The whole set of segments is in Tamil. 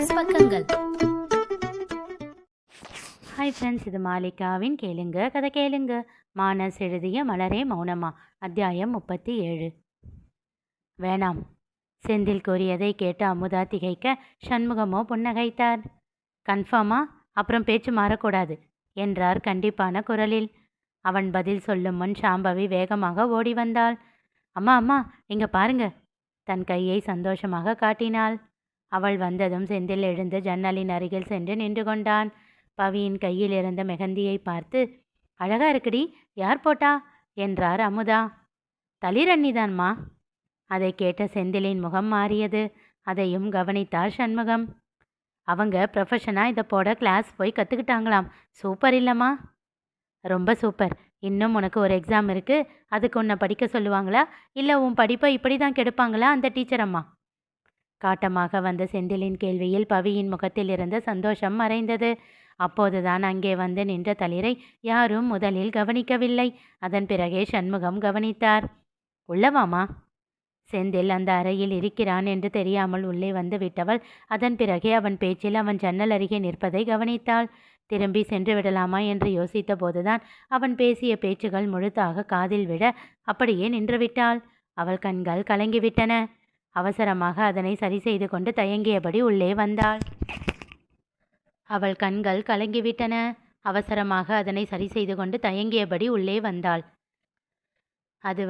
மைனஸ் பக்கங்கள். ஹாய் ஃப்ரெண்ட்ஸ், இது மாலிகாவின் கேளுங்க கதை கேளுங்க. மானஸ் எழுதிய மலரே மௌனமா, அத்தியாயம் 37. வேணாம், செந்தில் கூறியதை கேட்டு அமுதா திகைக்க சண்முகமோ புன்னகைத்தார். கன்ஃபார்மா? அப்புறம் பேச்சு மாறக்கூடாது என்றார் கண்டிப்பான குரலில். அவன் பதில் சொல்லும் முன் சாம்பவி வேகமாக ஓடி வந்தாள். அம்மா அம்மா, இங்க பாருங்க. தன் கையை சந்தோஷமாக காட்டினாள். அவள் வந்ததும் செந்தில் எழுந்து ஜன்னலின் அருகில் சென்று நின்று கொண்டான். பவியின் கையில் இருந்த மெகந்தியை பார்த்து, அழகா இருக்குடி, யார் போட்டா என்றார் அமுதா. தளிரண்ணிதான்மா. அதை கேட்ட செந்திலின் முகம் மாறியது. அதையும் கவனித்தார் சண்முகம். அவங்க ப்ரொஃபஷனாக இதை போட கிளாஸ் போய் கற்றுக்கிட்டாங்களாம். சூப்பர் இல்லைம்மா? ரொம்ப சூப்பர். இன்னும் உனக்கு ஒரு எக்ஸாம் இருக்குது, அதுக்கு உன்னை படிக்க சொல்லுவாங்களா இல்லை உன் படிப்பை இப்படி தான் கெடுப்பாங்களா அந்த டீச்சர் அம்மா? காட்டமாக வந்த செந்திலின் கேள்வியில் பவியின் முகத்தில் இருந்த சந்தோஷம் மறைந்தது. அப்போதுதான் அங்கே வந்து நின்ற தளிரை யாரும் முதலில் கவனிக்கவில்லை. அதன் பிறகே சண்முகம் கவனித்தார். உள்ளவாமா? செந்தில் அந்த அறையில் இருக்கிறான் என்று தெரியாமல் உள்ளே வந்து விட்டவள் அதன் பிறகே அவன் பேச்சில் அவன் ஜன்னல் அருகே நிற்பதை கவனித்தாள். திரும்பி சென்று விடலாமா என்று யோசித்த போதுதான் அவன் பேசிய பேச்சுகள் முழுதாக காதில் விட அப்படியே நின்றுவிட்டாள். அவள் கண்கள் கலங்கிவிட்டன. அவசரமாக அதனை சரி செய்து கொண்டு தயங்கியபடி உள்ளே வந்தாள். அது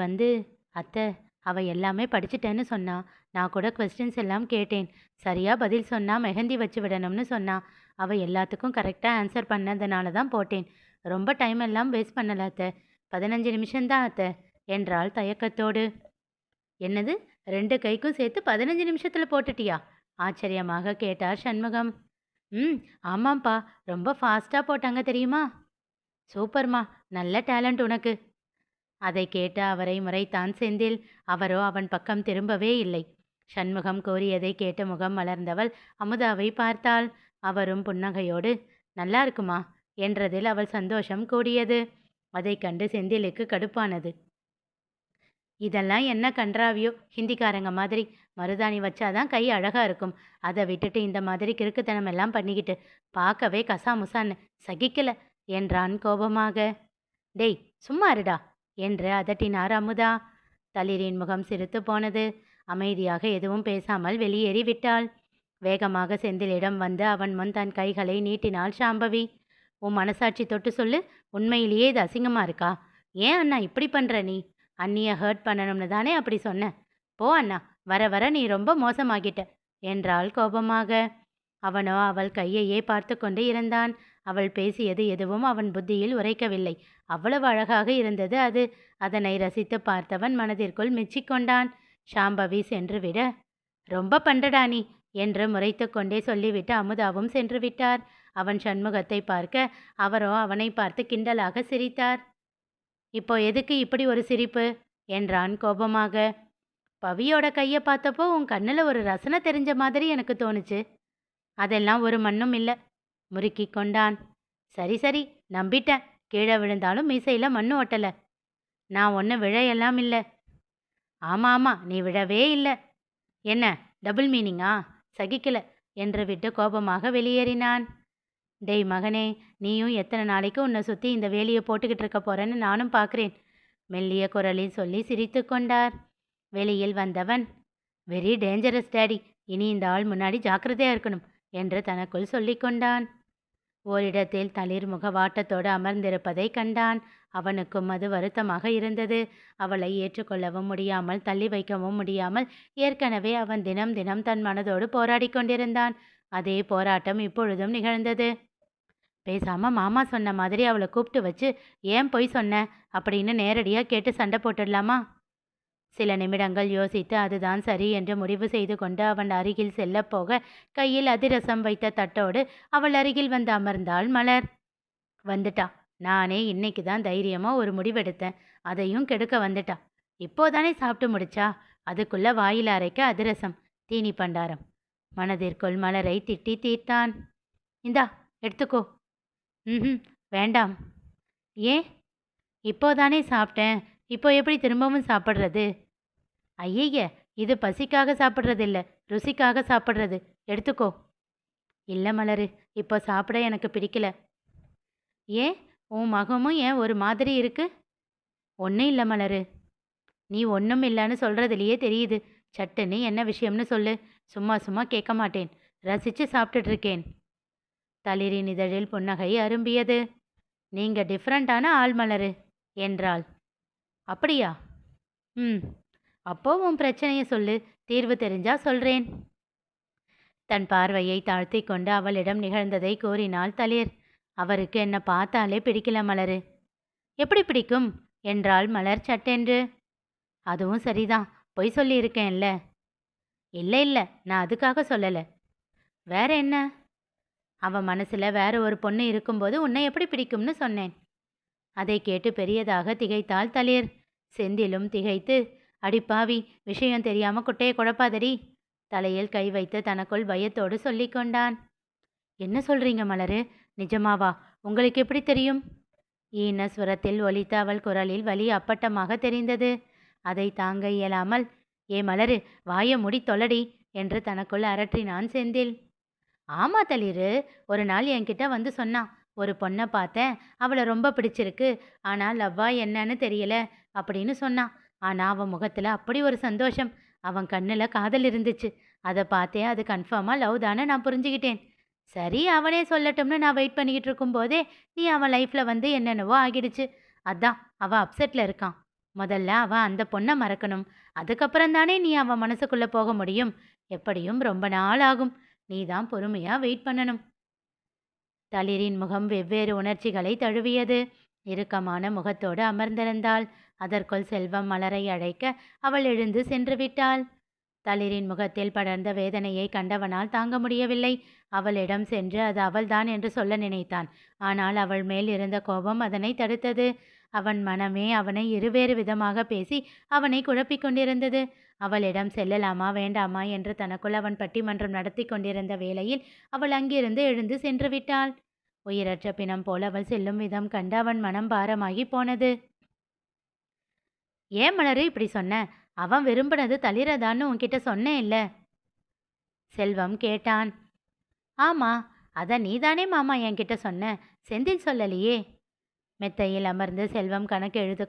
அத்தை, அவ எல்லாமே படிச்சுட்டேன்னு சொன்னா. நான் கூட கொஸ்டின்ஸ் எல்லாம் கேட்டேன். சரியா பதில் சொன்னா மெஹந்தி வச்சு விடணும்னு சொன்னா. அவ எல்லாத்துக்கும் கரெக்டாக ஆன்சர் பண்ணதுனால தான் போட்டேன். ரொம்ப டைம் எல்லாம் வேஸ்ட் பண்ணல அத்தை. 15 நிமிஷம்தான் அத்தை என்றாள் தயக்கத்தோடு. என்னது, 2 கைக்கும் சேர்த்து 15 நிமிஷத்தில் போட்டுட்டியா? ஆச்சரியமாக கேட்டார் சண்முகம். ஆமாம்ப்பா, ரொம்ப ஃபாஸ்ட்டாக போட்டாங்க தெரியுமா? சூப்பர்மா, நல்ல டேலண்ட் உனக்கு. அதை கேட்டு அவரை முறைத்தான் செந்தில். அவரோ அவன் பக்கம் திரும்பவே இல்லை. சண்முகம் கோரியதை கேட்டு முகம் மலர்ந்தவள் அமுதாவை பார்த்தாள். அவரும் புன்னகையோடு நல்லா இருக்குமா என்றதில் அவள் சந்தோஷம் கூடியது. அதை கண்டு செந்திலுக்கு கடுப்பானது. இதெல்லாம் என்ன கன்றாவியோ, ஹிந்திக்காரங்க மாதிரி மருதாணி வச்சாதான் கை அழகா இருக்கும். அதை விட்டுட்டு இந்த மாதிரி கிறுக்குத்தனம் எல்லாம் பண்ணிக்கிட்டு பார்க்கவே கசாமுசான்னு சகிக்கல என்றான் கோபமாக. டேய் சும்மா இருடா என்று அதட்டினார் அமுதா. தளிரின் முகம் சிரித்து போனது. அமைதியாக எதுவும் பேசாமல் வெளியேறி விட்டாள். வேகமாக செந்திலிடம் வந்து அவன் முன் தன் கைகளை நீட்டினாள் சாம்பவி. உன் மனசாட்சி தொட்டு சொல்லு, உண்மையிலேயே இது அசிங்கமா இருக்கா? ஏன் அண்ணா இப்படி பண்ற? நீ அண்ணியை ஹர்ட் பண்ணணும்னு தானே அப்படி சொன்ன. போ அண்ணா, வர வர நீ ரொம்ப மோசமாகிட்ட என்றாள் கோபமாக. அவனோ அவள் கையையே பார்த்து கொண்டு இருந்தான். அவள் பேசியது எதுவும் அவன் புத்தியில் உரைக்கவில்லை. அவ்வளவு அழகாக இருந்தது அது. அதனை ரசித்து பார்த்தவன் மனதிற்குள் மெச்சிக்கொண்டான். சாம்பவி சென்று விட, ரொம்ப பண்றடா நீ என்று முறைத்து கொண்டே சொல்லிவிட்டு அமுதாவும் சென்று விட்டார். அவன் சண்முகத்தை பார்க்க அவரோ அவனை பார்த்து கிண்டலாக சிரித்தார். இப்போ எதுக்கு இப்படி ஒரு சிரிப்பு என்றான் கோபமாக. பவியோட கையை பார்த்தப்போ உன் கண்ணில் ஒரு ரசனை தெரிஞ்ச மாதிரி எனக்கு தோணுச்சு. அதெல்லாம் ஒரு மண்ணும் இல்லை, முறுக்கி கொண்டான். சரி சரி, நம்பிட்டேன். கீழே விழுந்தாலும் மீசையில் மண்ணு ஒட்டலை. நான் ஒன்று விழையெல்லாம் இல்லை. ஆமாம் ஆமாம், நீ விழவே இல்லை. என்ன டபுள் மீனிங்கா? சகிக்கல என்று விட்டு கோபமாக வெளியேறினான். டேய் மகனே, நீயும் எத்தனை நாளைக்கு உன்னை சுற்றி இந்த வேலியை போட்டுக்கிட்டு இருக்க போறேன்னு நானும் பார்க்குறேன் மெல்லிய குரலில் சொல்லி சிரித்து கொண்டார். வெளியில் வந்தவன், வெரி டேஞ்சரஸ் டேடி, இனி இந்த ஆள் முன்னாடி ஜாக்கிரதையாக இருக்கணும் என்று தனக்குள் சொல்லி கொண்டான். ஓரிடத்தில் தளிர் முகவாட்டத்தோடு அமர்ந்திருப்பதை கண்டான். அவனுக்கும் அது வருத்தமாக இருந்தது. அவளை ஏற்றுக்கொள்ளவும் முடியாமல் தள்ளி வைக்கவும் முடியாமல் ஏற்கனவே அவன் தினம் தினம் தன் மனதோடு போராடி கொண்டிருந்தான். அதே போராட்டம் இப்பொழுதும் நிகழ்ந்தது. பேசாம மாமா சொன்ன மாதிரி அவளை கூப்பிட்டு வச்சு ஏன் போய் சொன்ன அப்படின்னு நேரடியாக கேட்டு சண்டை போட்டுடலாமா? சில நிமிடங்கள் யோசித்து அதுதான் சரி என்று முடிவு செய்து கொண்டு அவன் அருகில் செல்ல போக கையில் அதிரசம் வைத்த தட்டோடு அவள் அருகில் வந்து அமர்ந்தாள் மலர். வந்துட்டா. நானே இன்னைக்கு தான் தைரியமாக ஒரு முடிவெடுத்தேன், அதையும் கெடுக்க வந்துட்டா. இப்போதானே சாப்பிட்டு முடிச்சா, அதுக்குள்ள வாயில் அரைக்க அதிரசம், தீனி பண்டாரம். மனதிற்குள் மலரை திட்டி தீர்த்தான். இந்தா எடுத்துக்கோ. வேண்டாம். ஏன்? இப்போதானே சாப்பிட்டேன், இப்போ எப்படி திரும்பவும் சாப்பிட்றது? ஐயய்ய, இது பசிக்காக சாப்பிட்றதில்ல, ருசிக்காக சாப்பிட்றது. எடுத்துக்கோ. இல்லை மலரு, இப்போ சாப்பிட எனக்கு பிடிக்கல. ஏன்? உன் மகமும் ஏன் ஒரு மாதிரி இருக்கு? ஒன்றும் இல்லை மலரு. நீ ஒன்றும் இல்லைன்னு சொல்கிறதுலையே தெரியுது. சட்டுன்னு என்ன விஷயம்னு சொல்லு. சும்மா சும்மா கேட்க மாட்டேன். ரசித்து சாப்பிட்டுட்டு இருக்கேன். தளிரின் இதழில் புன்னகை அரும்பியது. நீங்க டிஃப்ரெண்டான ஆள் மலரு என்றாள். அப்படியா? ம். அப்போ உன் பிரச்சனையை சொல்லு. தீர்வு தெரிஞ்சா சொல்றேன். தன் பார்வையை தாழ்த்தி கொண்டு அவளிடம் நிகழ்ந்ததை கூறினாள் தளிர். அவருக்கு என்ன பார்த்தாலே பிடிக்கல மலரு. எப்படி பிடிக்கும் என்றாள் மலர் சட்டென்று. அதுவும் சரிதான். பொய் சொல்லியிருக்கேன்ல. இல்லை இல்லை, நான் அதுக்காக சொல்லலை. வேற என்ன? அவன் மனசுல வேற ஒரு பொண்ணு இருக்கும்போது உன்னை எப்படி பிடிக்கும்னு சொன்னேன். அதை கேட்டு பெரியதாக திகைத்தாள் தளிர். செந்திலும் திகைத்து, அடிப்பாவி, விஷயம் தெரியாம குட்டையை குழப்பாதடி. தலையில் கை வைத்து தனக்குள் பயத்தோடு சொல்லி கொண்டான். என்ன சொல்றீங்க மலரு? நிஜமாவா? உங்களுக்கு எப்படி தெரியும்? ஈன சுரத்தில் ஒலித்த அவள் குரலில் வலி அப்பட்டமாக தெரிந்தது. அதை தாங்க இயலாமல், ஏ மலரு, வாய முடி தொலடி என்று தனக்குள் அரற்றினான் செந்தில். ஆமா தளிரு, ஒரு நாள் என்கிட்ட வந்து சொன்னான். ஒரு பொண்ணை பார்த்தேன், அவளை ரொம்ப பிடிச்சிருக்கு, ஆனால் லவ்வா என்னன்னு தெரியல அப்படின்னு சொன்னான். ஆனால் அவன் முகத்தில் அப்படி ஒரு சந்தோஷம், அவன் கண்ணில் காதல் இருந்துச்சு. அதை பார்த்தேன், அது கன்ஃபார்மாக லவ் தானே நான் புரிஞ்சுக்கிட்டேன். சரி, அவனே சொல்லட்டும்னு நான் வெயிட் பண்ணிக்கிட்டு இருக்கும்போதே நீ அவன் லைஃப்பில் வந்து என்னென்னவோ ஆகிடுச்சு. அதான் அவன் அப்செட்டில் இருக்கான். முதல்ல அவன் அந்த பொண்ணை மறக்கணும். அதுக்கப்புறம் தானே நீ அவன் மனசுக்குள்ளே போக முடியும். எப்படியும் ரொம்ப நாள் ஆகும். நீ தான் பொறுமையாக வெயிட் பண்ணணும். தளிரின் முகம் வெவ்வேறு உணர்ச்சிகளை தழுவியது. இறுக்கமான முகத்தோடு அமர்ந்திருந்தாள். அதற்குள் செல்வம் மலரை அழைக்க அவள் எழுந்து சென்று விட்டாள். தளிரின் முகத்தில் படர்ந்த வேதனையை கண்டவனால் தாங்க முடியவில்லை. அவளிடம் சென்று அது அவள்தான் என்று சொல்ல நினைத்தான். ஆனால் அவள் மேல் இருந்த கோபம் அதனை தடுத்தது. அவன் மனமே அவனை இருவேறு விதமாக பேசி அவனை குழப்பிக் கொண்டிருந்தது. அவளிடம் செல்லலாமா வேண்டாமா என்று தனக்குள் அவன் பட்டிமன்றம் நடத்தி கொண்டிருந்த வேளையில் அவள் அங்கிருந்து எழுந்து சென்று விட்டாள். உயிரற்ற பிணம் போல் அவள் செல்லும் விதம் கண்டு அவன் மனம் பாரமாகி போனது. ஏன் மலரு இப்படி சொன்ன? அவன் விரும்பினது தளிரதான்னு உன்கிட்ட சொன்னேன் இல்ல? செல்வம் கேட்டான். ஆமா, அத நீதானே மாமா என்கிட்ட சொன்ன, செந்தில் சொல்லலையே. மெத்தையில் அமர்ந்து செல்வம் கணக்கு எழுத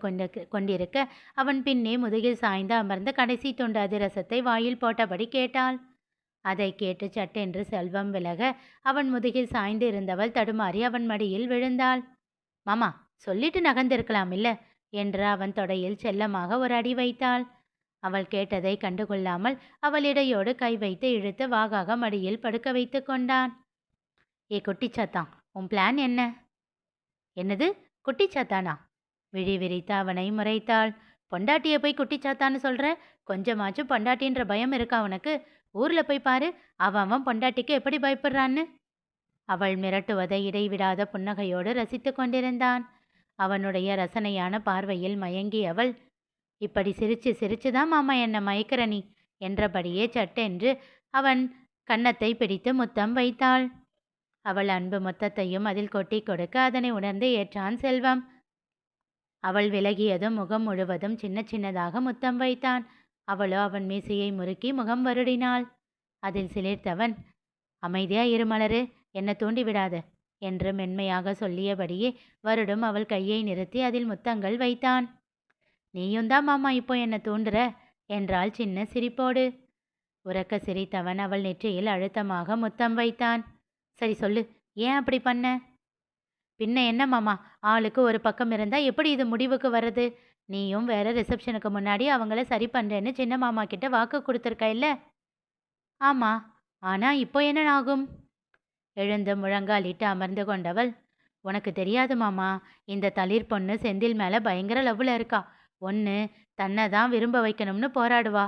கொண்டிருக்க அவன் பின்னே முதுகில் சாய்ந்து அமர்ந்து கடைசி துண்டு அதிரசத்தை வாயில் போட்டபடி கேட்டாள். அதை கேட்டு சட்டென்று செல்வம் விலக அவன் முதுகில் சாய்ந்து இருந்தவள் தடுமாறி அவன் மடியில் விழுந்தாள். மாமா, சொல்லிட்டு நகர்ந்திருக்கலாம் இல்ல என்று அவன் தொடையில் செல்லமாக ஒரு அடி வைத்தாள். அவள் கேட்டதை கண்டுகொள்ளாமல் அவள் இடையோடு கை வைத்து இழுத்து வாகாக மடியில் படுக்க வைத்து கொண்டான். ஏ குட்டிச்சாத்தான், உன் பிளான் என்ன? என்னது குட்டிச்சாத்தானா? விழி விரித்து அவனை முறைத்தாள். பொண்டாட்டியை போய் குட்டிச்சாத்தான்னு சொல்ற? கொஞ்சமாச்சும் பொண்டாட்டின்ற பயம் இருக்கா உனக்கு? ஊர்ல போய் பாரு, அவன் பொண்டாட்டிக்கு எப்படி பயப்படுறான்னு. அவள் மிரட்டுவதை இடைவிடாத புன்னகையோடு ரசித்து கொண்டிருந்தான். அவனுடைய ரசனையான பார்வையில் மயங்கி அவள், இப்படி சிரிச்சு சிரிச்சுதான் மாமா என்ன மயக்கிற நீ என்றபடியே சட்டென்று அவன் கன்னத்தை பிடித்து முத்தம் வைத்தாள். அவள் அன்பு முத்தத்தையும் அதில் கொட்டி கொடுக்க அதனை உணர்ந்து ஏற்றான் செல்வம். அவள் விலகியதும் முகம் முழுவதும் சின்ன சின்னதாக முத்தம் வைத்தான். அவளோ அவன் மீசையை முறுக்கி முகம் வருடினாள். அதில் சிலிர்த்தவன், அமைதியா இரு மலரு, என்ன தூண்டிவிடாத என்று மென்மையாக சொல்லியபடியே வருடும் அவள் கையை நிறுத்தி அதில் முத்தங்கள் வைத்தான். நீயும் தான் மாமா இப்போ என்ன தூண்டுற என்றாள் சின்ன சிரிப்போடு. உறக்க சிரித்தவன் அவள் நெற்றியில் அழுத்தமாக முத்தம் வைத்தான். சரி சொல்லு, ஏன் அப்படி பண்ண? பின்ன என்ன மாமா, ஆளுக்கு ஒரு பக்கம் இருந்தா எப்படி இது முடிவுக்கு வர்றது? நீயும் வேற ரிசப்ஷனுக்கு முன்னாடி அவங்கள சரி பண்றேன்னு சின்ன மாமா கிட்ட வாக்கு கொடுத்துருக்க இல்ல? ஆமா, ஆனா இப்போ என்ன ஆகும்? எழுந்து முழங்காலிட்டு அமர்ந்து கொண்டவள், உனக்கு தெரியாது மாமா, இந்த தளிர் பொண்ணு செந்தில் மேல பயங்கர லவ்ல இருக்கா. ஒன்று தன்னை தான் விரும்ப வைக்கணும்னு போராடுவா.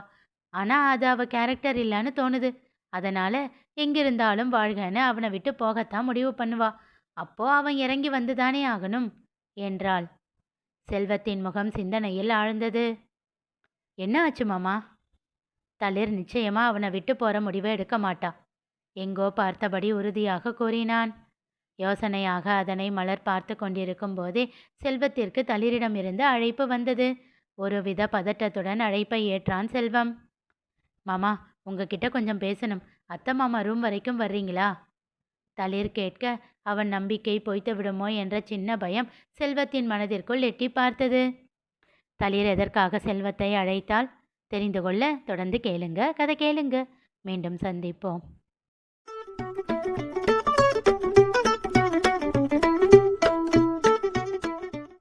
ஆனால் அது அவள் கேரக்டர் இல்லைன்னு தோணுது. அதனால் எங்கிருந்தாலும் வாழ்கன்னு அவனை விட்டு போகத்தான் முடிவு பண்ணுவா. அப்போ அவன் இறங்கி வந்து தானே ஆகணும் என்றாள். செல்வத்தின் முகம் சிந்தனையில் ஆழ்ந்தது. என்ன ஆச்சு மாமா? தளிர் நிச்சயமா அவனை விட்டு போகிற முடிவை எடுக்க மாட்டா. எங்கோ பார்த்தபடி உறுதியாக கூறினான். யோசனையாக அதனை மலர் பார்த்து கொண்டிருக்கும் போதே செல்வத்திற்கு தளிரிடமிருந்து அழைப்பு வந்தது. ஒருவித பதட்டத்துடன் அழைப்பை ஏற்றான் செல்வம். மாமா, உங்ககிட்ட கொஞ்சம் பேசணும். அத்தை மாமா ரூம் வரைக்கும் வர்றீங்களா? தளிர் கேட்க அவன் நம்பிக்கை பொய்த்து விடுமோ என்ற சின்ன பயம் செல்வத்தின் மனதிற்குள் எட்டி பார்த்தது. தளிர் எதற்காக செல்வத்தை அழைத்தாள் தெரிந்து கொள்ள தொடர்ந்து கேளுங்க, கதை கேளுங்க. மீண்டும் சந்திப்போம்.